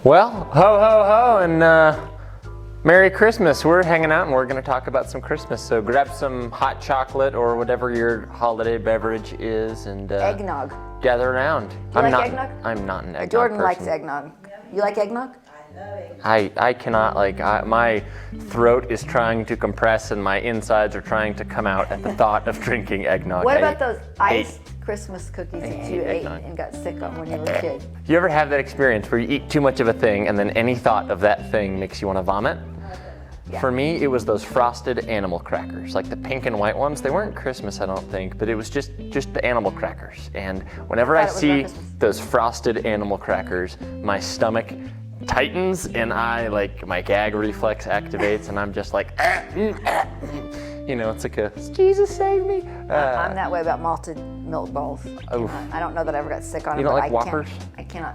Well, ho, ho, ho, and Merry Christmas. We're hanging out and we're going to talk about some Christmas. So grab some hot chocolate or whatever your holiday beverage is and eggnog. Gather around. Do you like eggnog? I'm not an eggnog Jordan person. likes eggnog. You like eggnog? I cannot, my throat is trying to compress and my insides are trying to come out at the thought of drinking eggnog. What about those iced Christmas cookies that you ate and got sick on when you were a kid? You ever have that experience where you eat too much of a thing and then any thought of that thing makes you want to vomit? Yeah. For me, it was those frosted animal crackers, like the pink and white ones. They weren't Christmas, I don't think, but it was just the animal crackers. And whenever I see those frosted animal crackers, my stomach tightens and my gag reflex activates and I'm just like, you know, it's like a, Jesus save me. I'm that way about malted milk balls. I don't know that I ever got sick on them. You don't like Whoppers? I can't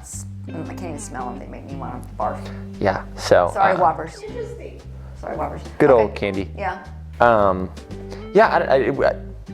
even smell them. They make me want to barf. Yeah, so. Sorry, Whoppers. Interesting. Sorry, Whoppers. Good old candy. Yeah.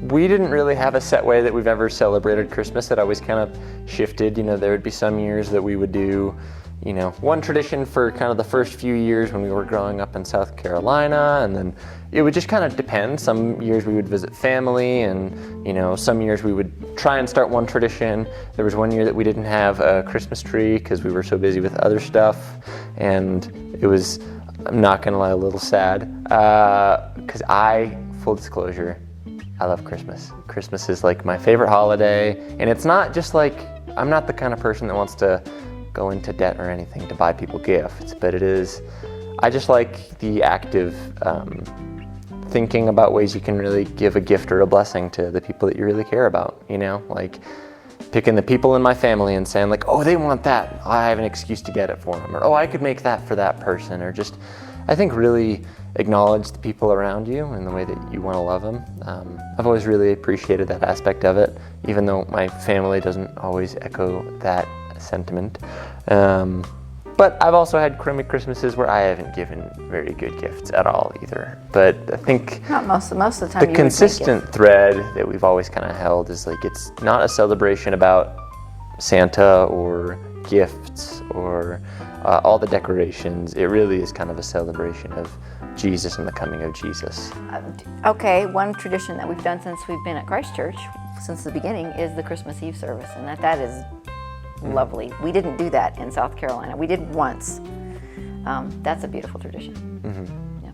We didn't really have a set way that we've ever celebrated Christmas. It always kind of shifted. You know, there would be some years that we would do, you know, one tradition for kind of the first few years when we were growing up in South Carolina, and then it would just kind of depend. Some years we would visit family, and, you know, some years we would try and start one tradition. There was one year that we didn't have a Christmas tree because we were so busy with other stuff, and it was, I'm not gonna lie, a little sad, because full disclosure, I love Christmas. Christmas is like my favorite holiday, and it's not just like, I'm not the kind of person that wants to go into debt or anything to buy people gifts, but it is, I just like the active thinking about ways you can really give a gift or a blessing to the people that you really care about, you know? Like picking the people in my family and saying like, oh, they want that, I have an excuse to get it for them, or oh, I could make that for that person, or just, I think really acknowledge the people around you and the way that you want to love them. I've always really appreciated that aspect of it, even though my family doesn't always echo that sentiment. But I've also had crummy Christmases where I haven't given very good gifts at all either. But I think not most of the time. The consistent thread that we've always kind of held is like, it's not a celebration about Santa or gifts or all the decorations. It really is kind of a celebration of Jesus and the coming of Jesus. Okay, one tradition that we've done since we've been at Christ Church, since the beginning, is the Christmas Eve service, and that is lovely. We didn't do that in South Carolina. We did once. That's a beautiful tradition. Mm-hmm. Yeah.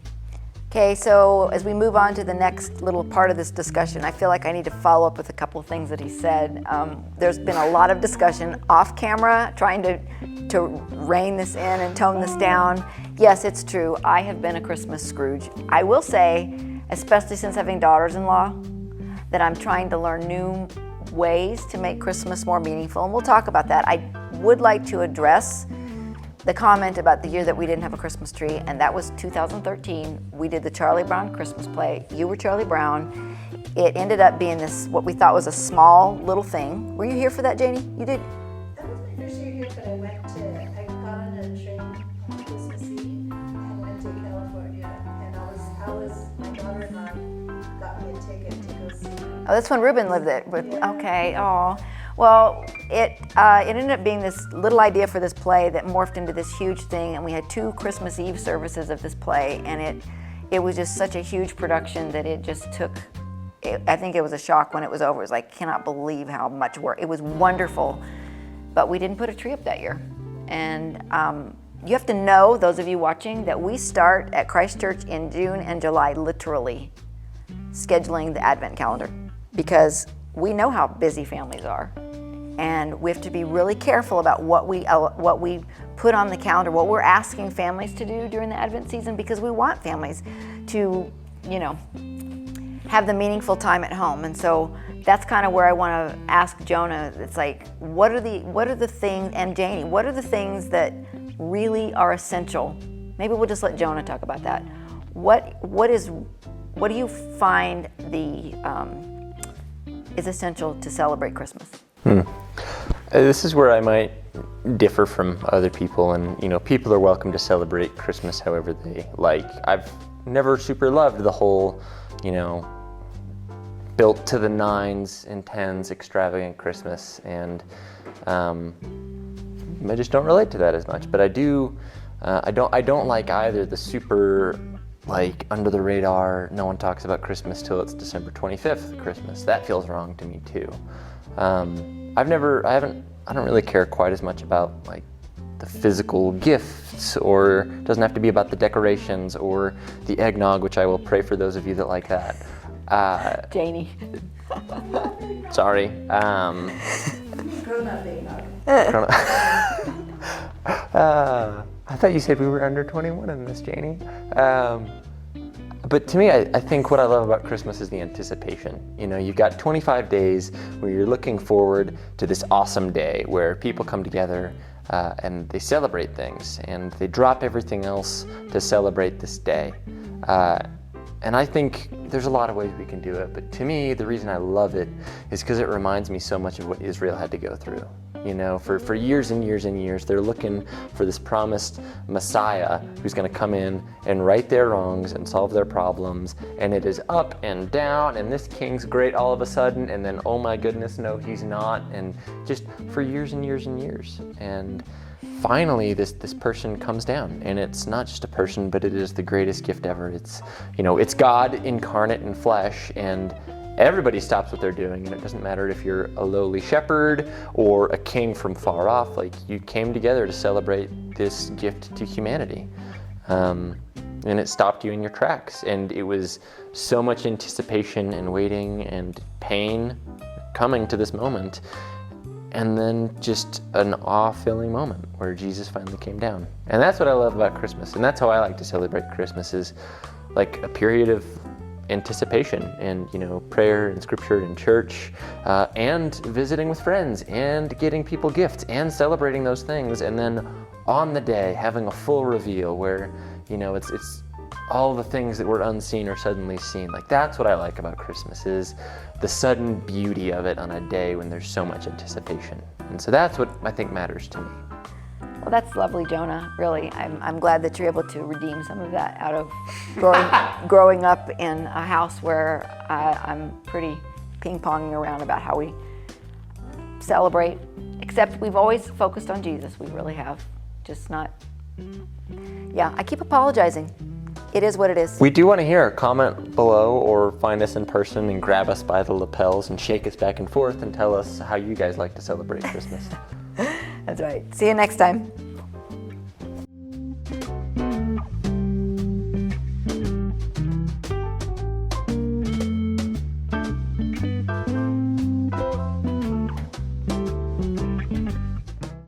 Okay, so as we move on to the next little part of this discussion, I feel like I need to follow up with a couple of things that he said. There's been a lot of discussion off camera, trying to rein this in and tone this down. Yes, it's true. I have been a Christmas Scrooge. I will say, especially since having daughters-in-law, that I'm trying to learn new ways to make Christmas more meaningful, and we'll talk about that. I would like to address the comment about the year that we didn't have a Christmas tree, and that was 2013. We did the Charlie Brown Christmas play. You were Charlie Brown. It ended up being this, what we thought was a small little thing. Were you here for that, Janie? You did? That was my first year here, but I got on a train on Christmas Eve and went to California, and my daughter-in-law got me a ticket to go see. Oh, that's when Ruben lived there. Yeah. Okay, oh. Well, it ended up being this little idea for this play that morphed into this huge thing, and we had 2 Christmas Eve services of this play, and it was just such a huge production that it just took, I think it was a shock when it was over. It was like, cannot believe how much work. It was wonderful, but we didn't put a tree up that year. And you have to know, those of you watching, that we start at Christ Church in June and July, literally scheduling the Advent calendar, because we know how busy families are, and we have to be really careful about what we put on the calendar, what we're asking families to do during the Advent season, because we want families to, you know, have the meaningful time at home. And so that's kind of where I want to ask Jonah. It's like, what are the things, and Janie, what are the things that really are essential? Maybe we'll just let Jonah talk about that. What do you find is essential to celebrate Christmas? This is where I might differ from other people, and you know, people are welcome to celebrate Christmas however they like. I've never super loved the whole, you know, built to the 9s and 10s extravagant Christmas, and I just don't relate to that as much. But I do, I don't like either the super like under the radar, no one talks about Christmas till it's December 25th Christmas. That feels wrong to me too. I don't really care quite as much about like the physical gifts, or it doesn't have to be about the decorations or the eggnog, which I will pray for those of you that like that. Janie. Sorry. Grown up eggnog. I thought you said we were under 21 in this, Janie. But to me, I think what I love about Christmas is the anticipation. You know, you've got 25 days where you're looking forward to this awesome day where people come together and they celebrate things and they drop everything else to celebrate this day. And I think there's a lot of ways we can do it, but to me, the reason I love it is because it reminds me so much of what Israel had to go through. You know, for years and years and years, they're looking for this promised Messiah who's going to come in and right their wrongs and solve their problems. And it is up and down, and this king's great all of a sudden, and then, oh my goodness, no, he's not. And just for years and years and years. And finally, this person comes down, and it's not just a person, but it is the greatest gift ever. It's, you know, it's God incarnate in flesh, and everybody stops what they're doing, and it doesn't matter if you're a lowly shepherd or a king from far off. Like, you came together to celebrate this gift to humanity, and it stopped you in your tracks. And it was so much anticipation and waiting and pain coming to this moment, and then just an awe-filling moment where Jesus finally came down. And that's what I love about Christmas, and that's how I like to celebrate Christmas, is like a period of anticipation and, you know, prayer and scripture and church, and visiting with friends and getting people gifts and celebrating those things, and then on the day having a full reveal where, you know, it's all the things that were unseen are suddenly seen. Like, that's what I like about Christmas, is the sudden beauty of it on a day when there's so much anticipation. And so that's what I think matters to me. Well, that's lovely, Jonah. Really, I'm glad that you're able to redeem some of that out of growing up in a house where I'm pretty ping-ponging around about how we celebrate. Except we've always focused on Jesus. We really have. Just not. Yeah, I keep apologizing. It is what it is. We do want to hear. Comment below or find us in person and grab us by the lapels and shake us back and forth and tell us how you guys like to celebrate Christmas. That's right. See you next time.